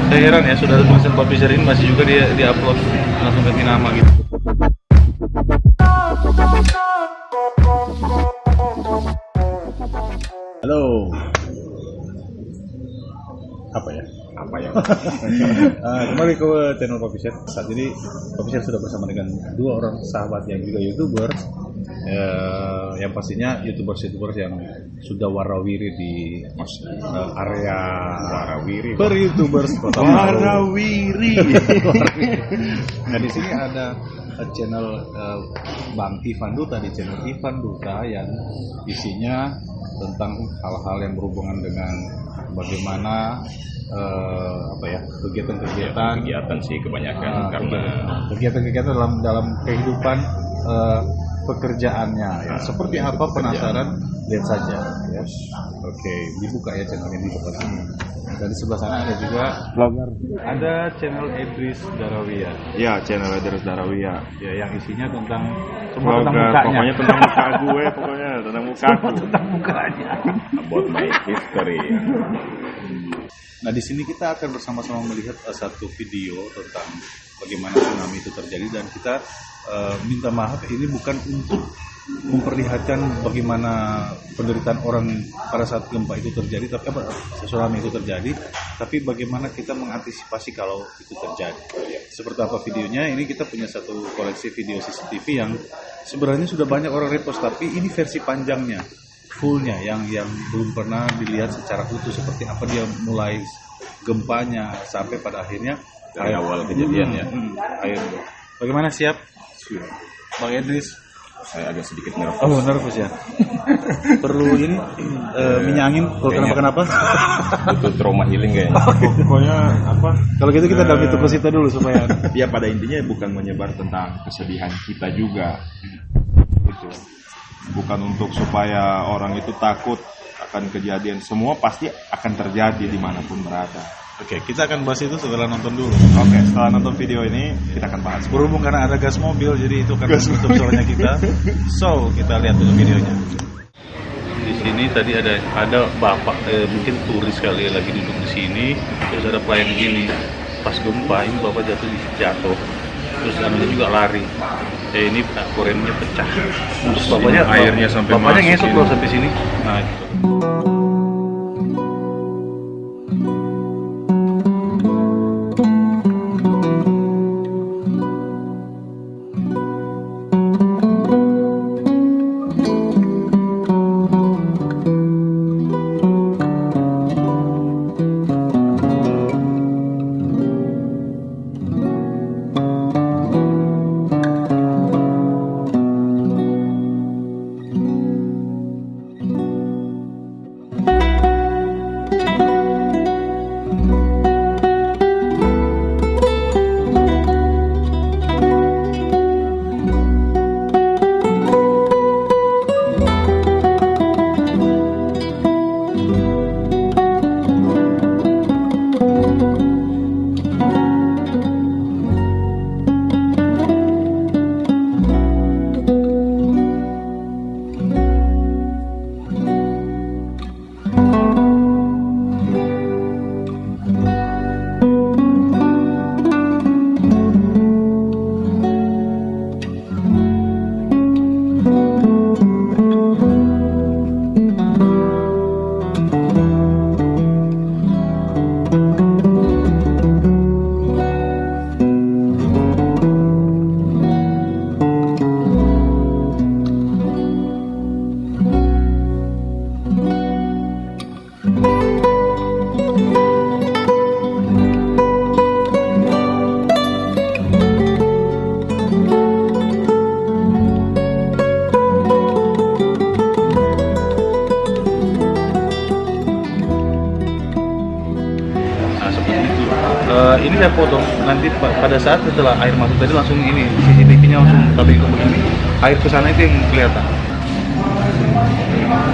Saya heran ya, sudah tulisan publisher ini masih juga dia upload langsung ganti nama gitu. Halo. Apa ya? Kembali ke channel Publisher. Saat ini Publisher sudah bersama dengan dua orang sahabat yang juga YouTuber. Yang pastinya YouTubers yang sudah warawiri di area per YouTubers Kota Baru. Warawiri. Nah, di sini ada channel Bang Ivan Duta, di channel Ivan Duta yang isinya tentang hal-hal yang berhubungan dengan bagaimana kegiatan Sih kebanyakan karena kegiatan dalam kehidupan pekerjaannya ya. Seperti apa penasaran, lihat saja ya. Oke, dibuka ya channelnya, dibuka. Dan di sebelah sana ada juga vlogger. ada channel Idris Darawiyah. Ya, channel Idris Darawiyah. Ya, yang isinya tentang semua tentang Vlogger, mukanya. pokoknya tentang muka gue, tentang mukaku. Tentang mukanya. About my history. Nah, di sini kita akan bersama-sama melihat satu video tentang bagaimana tsunami itu terjadi, dan kita minta maaf, ini bukan untuk memperlihatkan bagaimana penderitaan orang pada saat gempa itu terjadi, tapi tsunami itu terjadi, tapi bagaimana kita mengantisipasi kalau itu terjadi. Seperti apa videonya? Ini kita punya satu koleksi video CCTV yang sebenarnya sudah banyak orang repost, tapi ini versi panjangnya, fullnya, yang belum pernah dilihat secara utuh seperti apa dia mulai gempanya sampai pada akhirnya Dari awal kejadian ya. Ayo, bagaimana, siap? Bang Idris? Saya agak sedikit nervous. Oh, nervous ya. Perlu ini minyak angin kalau kenapa-kenapa. Itu trauma healing kayaknya. Pokoknya apa? Kalau gitu kita dalam itu ke situ dulu supaya Ya, pada intinya bukan menyebar tentang kesedihan kita juga. Gitu. Bukan untuk supaya orang itu takut akan kejadian. Semua pasti akan terjadi dimanapun berada. Oke, kita akan bahas itu setelah nonton dulu. Oke, setelah nonton video ini kita akan bahas. Berhubung karena ada gas mobil, jadi itu akan menutup suaranya kita. So, kita lihat dulu videonya. Di sini tadi ada bapak, mungkin turis kali ya, lagi duduk di sini. Terus ada pelayan gini. Pas gempa ini bapak jatuh. Terus anaknya juga lari. Ini korennya pecah. Terus bapaknya airnya sampai bapaknya masuk ngesot ini. loh sampai sini. Nah, gitu. Ini saya foto nanti pada saat setelah air masuk tadi langsung ini CCTV-nya langsung tapping ke begini, air ke sana itu yang kelihatan.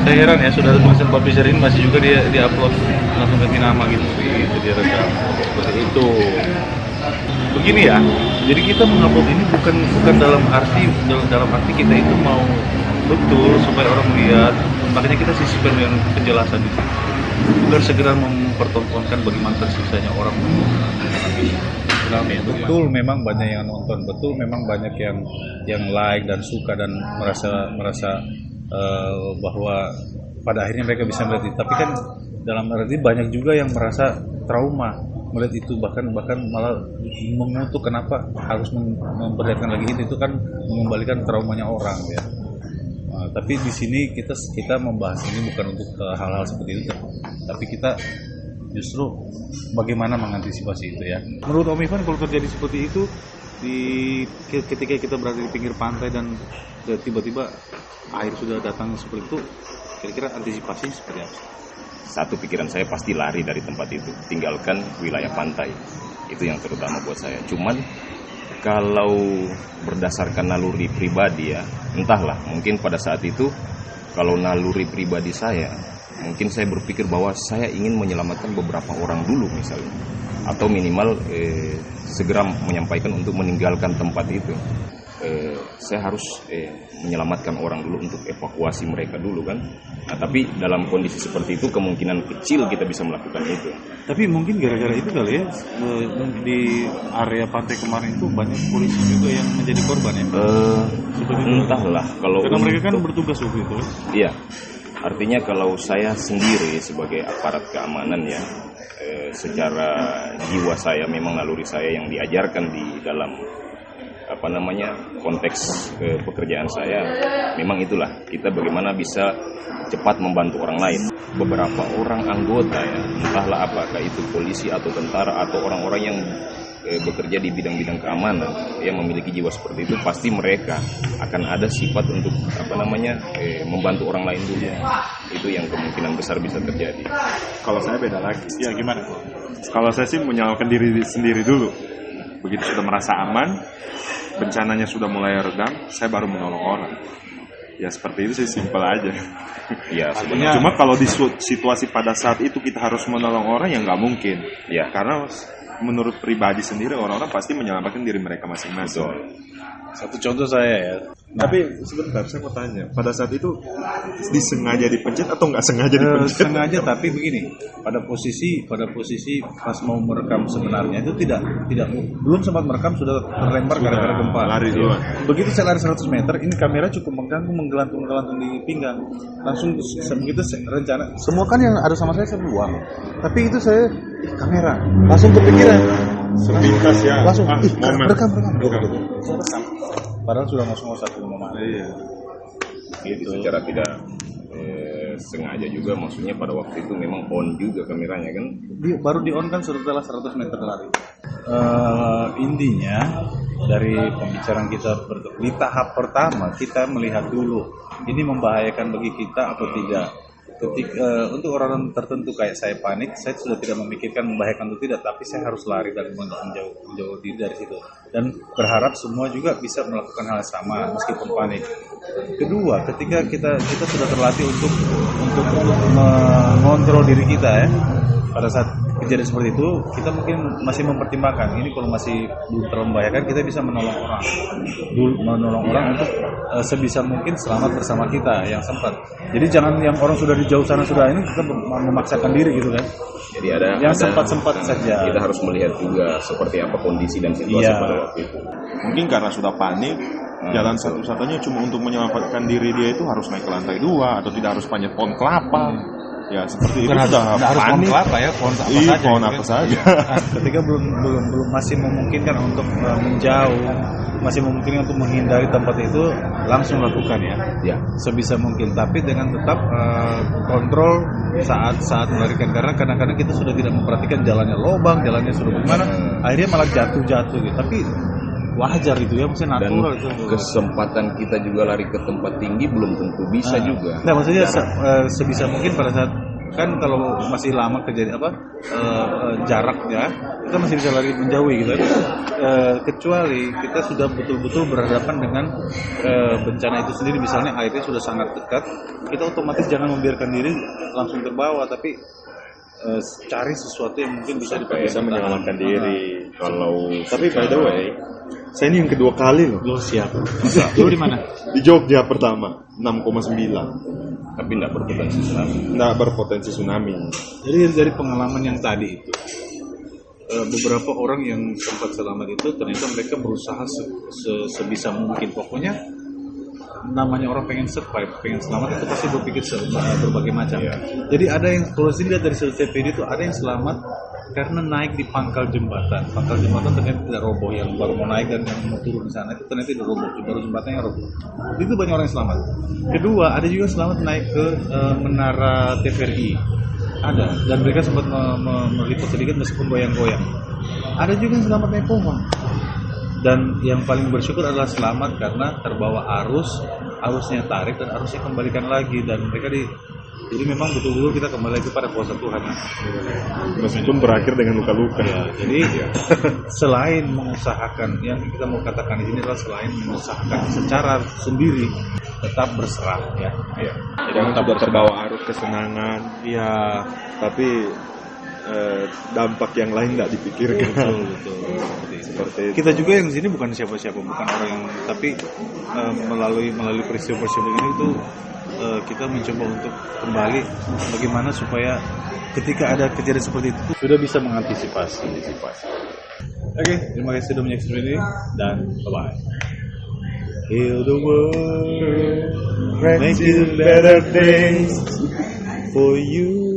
Saya heran ya, sudah tulisan publisher ini masih juga dia upload langsung ganti nama gitu, itu dia rekam seperti itu. Begini ya, jadi kita mengupload ini bukan dalam arti kita itu mau betul supaya orang lihat, makanya kita sisipkan dengan penjelasan di sini. bukan sekedar mempertontonkan bagaimana tersiksanya orang rame. Betul memang banyak yang nonton, betul memang banyak yang like dan suka dan merasa bahwa pada akhirnya mereka bisa melihat itu. Tapi kan dalam arti banyak juga yang merasa trauma melihat itu, bahkan malah mengutuk kenapa harus memperlihatkan lagi itu kan mengembalikan traumanya orang ya. Nah, tapi di sini kita membahas ini bukan untuk hal-hal seperti itu, tapi kita justru bagaimana mengantisipasi itu ya. Menurut Om Ivan, kalau terjadi seperti itu ketika kita berada di pinggir pantai dan tiba-tiba air sudah datang seperti itu, kira-kira antisipasinya seperti apa? Satu, pikiran saya pasti lari dari tempat itu, tinggalkan wilayah pantai. Itu yang terutama buat saya. Cuman kalau berdasarkan naluri pribadi ya, entahlah, mungkin pada saat itu kalau naluri pribadi saya, mungkin saya berpikir bahwa saya ingin menyelamatkan beberapa orang dulu misalnya, atau minimal segera menyampaikan untuk meninggalkan tempat itu. Saya harus menyelamatkan orang dulu untuk evakuasi mereka dulu kan. Nah, tapi dalam kondisi seperti itu kemungkinan kecil kita bisa melakukan itu. Tapi mungkin gara-gara itu kali ya, di area pantai kemarin itu banyak polisi juga yang menjadi korban ya. Entahlah kalau karena mereka kan bertugas waktu itu. Iya. Artinya kalau saya sendiri sebagai aparat keamanan ya, secara jiwa saya memang naluri saya yang diajarkan di dalam konteks pekerjaan saya, memang itulah kita bagaimana bisa cepat membantu orang lain. Beberapa orang anggota ya, entahlah apakah itu polisi atau tentara atau orang-orang yang bekerja di bidang-bidang keamanan yang memiliki jiwa seperti itu, pasti mereka akan ada sifat untuk membantu orang lain dulu. Itu yang kemungkinan besar bisa terjadi. Kalau saya beda lagi. Ya gimana? Kalau saya sih menyelamatkan diri sendiri dulu. Begitu sudah merasa aman, bencananya sudah mulai redam, saya baru menolong orang. Ya seperti itu sih, simpel aja. Ya, sebenarnya. Cuma kalau di situasi pada saat itu kita harus menolong orang, ya nggak mungkin. Ya. Karena menurut pribadi sendiri, orang-orang pasti menyelamatkan diri mereka masing-masing. Satu contoh saya ya. Tapi sebentar, saya mau tanya, pada saat itu disengaja dipencet atau nggak sengaja dipencet? Sengaja, tapi begini, pada posisi pas mau merekam sebenarnya itu tidak belum sempat merekam sudah terlempar gara-gara gempa. Lari duluan. Begitu saya lari 100 meter, ini kamera cukup mengganggu, menggelantung di pinggang. Langsung begitu rencana, semua kan yang ada sama saya buang. Tapi itu saya kamera langsung kepikiran. Sepintas ya. Langsung momen. rekam. Padahal sudah masuk satu momen. Iya. Jadi secara tidak sengaja juga, maksudnya pada waktu itu memang on juga kameranya kan. Baru di on kan setelah 100 meter lari. Intinya dari pembicaraan kita di tahap pertama kita melihat dulu ini membahayakan bagi kita atau tidak. Untuk orang tertentu kayak saya panik, saya sudah tidak memikirkan membahayakan atau tidak, tapi saya harus lari dan menjauh diri dari situ. Dan berharap semua juga bisa melakukan hal yang sama meskipun panik. Kedua, ketika kita sudah terlatih untuk mengontrol diri kita ya. Pada saat kejadian seperti itu, kita mungkin masih mempertimbangkan ini kalau masih belum terlalu membahayakan, kita bisa menolong orang untuk sebisa mungkin selamat bersama kita yang sempat. Jadi jangan yang orang sudah di jauh sana sudah ini kita memaksakan diri gitu kan. Jadi ada yang sempat saja. Kita harus melihat juga seperti apa kondisi dan situasi pada waktu itu. Mungkin karena sudah panik, jalan satu-satunya cuma untuk menyelamatkan diri dia itu harus naik ke lantai 2 atau tidak harus panjat pohon kelapa. Ya seperti itu sudah harus pohon kelapa ya, pohon apa saja. Pohon apa saja. Ketika belum masih memungkinkan untuk menjauh, masih memungkinkan untuk menghindari tempat itu, langsung lakukan ya. Sebisa mungkin. Tapi dengan tetap kontrol saat melarikan, karena kadang-kadang kita sudah tidak memperhatikan jalannya lobang, jalannya sudah bagaimana, akhirnya malah jatuh gitu. Tapi wajar itu ya, maksudnya natural. Dan itu kesempatan kita juga lari ke tempat tinggi belum tentu bisa juga. Nah maksudnya sebisa mungkin pada saat kan kalau masih lama kejadian jaraknya kita masih bisa lari menjauhi gitu. Kecuali kita sudah betul-betul berhadapan dengan bencana itu sendiri, misalnya airnya sudah sangat dekat, kita otomatis jangan membiarkan diri langsung terbawa, tapi cari sesuatu yang mungkin bisa menyelamatkan diri. Tapi by the way, saya ini yang kedua kali loh. Lo siap? Lo di mana? Di Jogja pertama 6,9. tapi tidak berpotensi tsunami. Nggak berpotensi tsunami. Jadi dari pengalaman yang tadi itu, beberapa orang yang sempat selamat itu ternyata mereka berusaha sebisa mungkin. Pokoknya namanya orang pengen survive, pengen selamat itu pasti berpikir berbagai macam. Jadi ada yang kalau saya lihat dari setiap video itu ada yang selamat karena naik di pangkal jembatan. Pangkal jembatan ternyata tidak roboh, yang baru mau naik dan yang mau turun di sana itu ternyata tidak roboh, baru jembatannya roboh. Itu banyak orang yang selamat. Kedua, ada juga yang selamat naik ke menara TVRI. Ada, dan mereka sempat meliput sedikit meskipun goyang-goyang. Ada juga yang selamat naik pohon. Dan yang paling bersyukur adalah selamat karena terbawa arusnya tarik dan arusnya kembalikan lagi, dan mereka jadi memang betul-betul kita kembali lagi pada kuasa Tuhan. Meskipun berakhir dengan luka-luka. Ya, jadi selain mengusahakan, yang kita mau katakan di sini adalah selain mengusahakan secara sendiri, tetap berserah ya. Jangan tetap terbawa arus kesenangan. Ya, Tapi dampak yang lain nggak dipikirkan. betul. Seperti itu. Kita juga yang di sini bukan siapa-siapa, bukan orang yang, tapi melalui peristiwa-peristiwa ini itu kita mencoba untuk kembali bagaimana supaya ketika ada kejadian seperti itu sudah bisa mengantisipasi. Oke, terima kasih sudah menyaksikan ini dan bye-bye. Heal the world, make it better days for you.